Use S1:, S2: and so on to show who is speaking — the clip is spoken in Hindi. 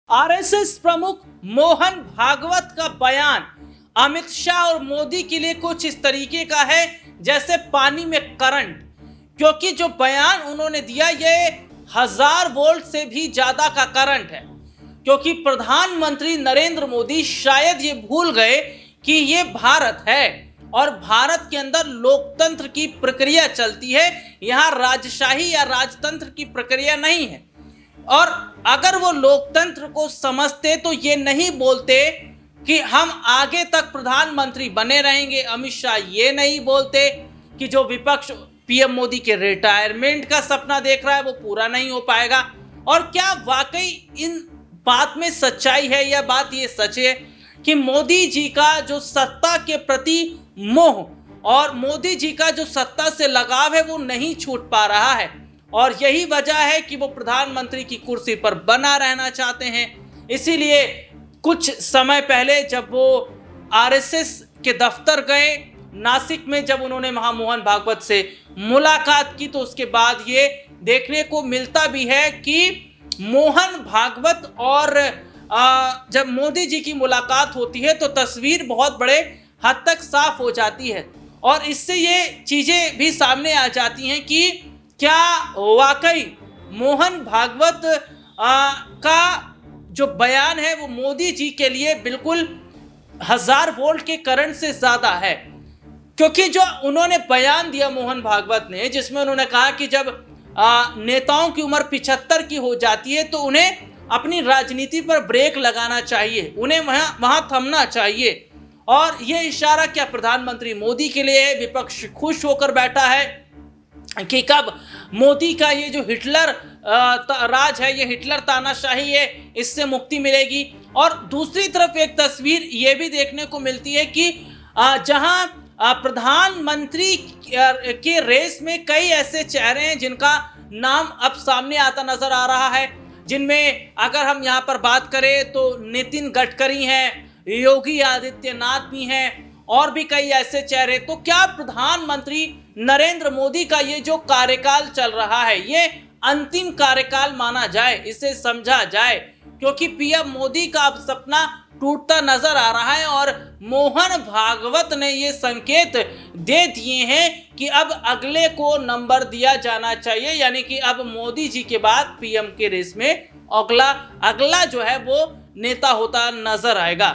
S1: आरएसएस प्रमुख मोहन भागवत का बयान अमित शाह और मोदी के लिए कुछ इस तरीके का है जैसे पानी में करंट। क्योंकि जो बयान उन्होंने दिया ये 1000 वोल्ट से भी ज्यादा का करंट है। क्योंकि प्रधानमंत्री नरेंद्र मोदी शायद ये भूल गए कि ये भारत है और भारत के अंदर लोकतंत्र की प्रक्रिया चलती है, यहाँ राजशाही या राजतंत्र की प्रक्रिया नहीं है। और अगर वो लोकतंत्र को समझते तो ये नहीं बोलते कि हम आगे तक प्रधानमंत्री बने रहेंगे। अमित शाह ये नहीं बोलते कि जो विपक्ष पीएम मोदी के रिटायरमेंट का सपना देख रहा है वो पूरा नहीं हो पाएगा। और क्या वाकई इन बात में सच्चाई है? यह बात ये सच है कि मोदी जी का जो सत्ता के प्रति मोह और मोदी जी का जो सत्ता से लगाव है वो नहीं छूट पा रहा है। और यही वजह है कि वो प्रधानमंत्री की कुर्सी पर बना रहना चाहते हैं। इसीलिए कुछ समय पहले जब वो आरएसएस के दफ्तर गए नासिक में, जब उन्होंने मोहन भागवत से मुलाकात की, तो उसके बाद ये देखने को मिलता भी है कि मोहन भागवत और जब मोदी जी की मुलाकात होती है तो तस्वीर बहुत बड़े हद तक साफ हो जाती है। और इससे ये चीज़ें भी सामने आ जाती हैं कि क्या वाकई मोहन भागवत का जो बयान है वो मोदी जी के लिए बिल्कुल 1000 वोल्ट के करंट से ज़्यादा है। क्योंकि जो उन्होंने बयान दिया मोहन भागवत ने, जिसमें उन्होंने कहा कि जब नेताओं की उम्र 75 की हो जाती है तो उन्हें अपनी राजनीति पर ब्रेक लगाना चाहिए, उन्हें वहाँ थमना चाहिए। और ये इशारा क्या प्रधानमंत्री मोदी के लिए है? विपक्ष खुश होकर बैठा है कि कब मोदी का ये जो हिटलर राज है, ये हिटलर तानाशाही है, इससे मुक्ति मिलेगी। और दूसरी तरफ एक तस्वीर ये भी देखने को मिलती है कि जहां प्रधानमंत्री के रेस में कई ऐसे चेहरे हैं जिनका नाम अब सामने आता नजर आ रहा है, जिनमें अगर हम यहाँ पर बात करें तो नितिन गडकरी हैं, योगी आदित्यनाथ भी हैं और भी कई ऐसे चेहरे। तो क्या प्रधानमंत्री नरेंद्र मोदी का ये जो कार्यकाल चल रहा है ये अंतिम कार्यकाल माना जाए, इसे समझा जाए? क्योंकि पीएम मोदी का अब सपना टूटता नजर आ रहा है और मोहन भागवत ने ये संकेत दे दिए हैं कि अब अगले को नंबर दिया जाना चाहिए। यानी कि अब मोदी जी के बाद पीएम के रेस में अगला जो है वो नेता होता नजर आएगा।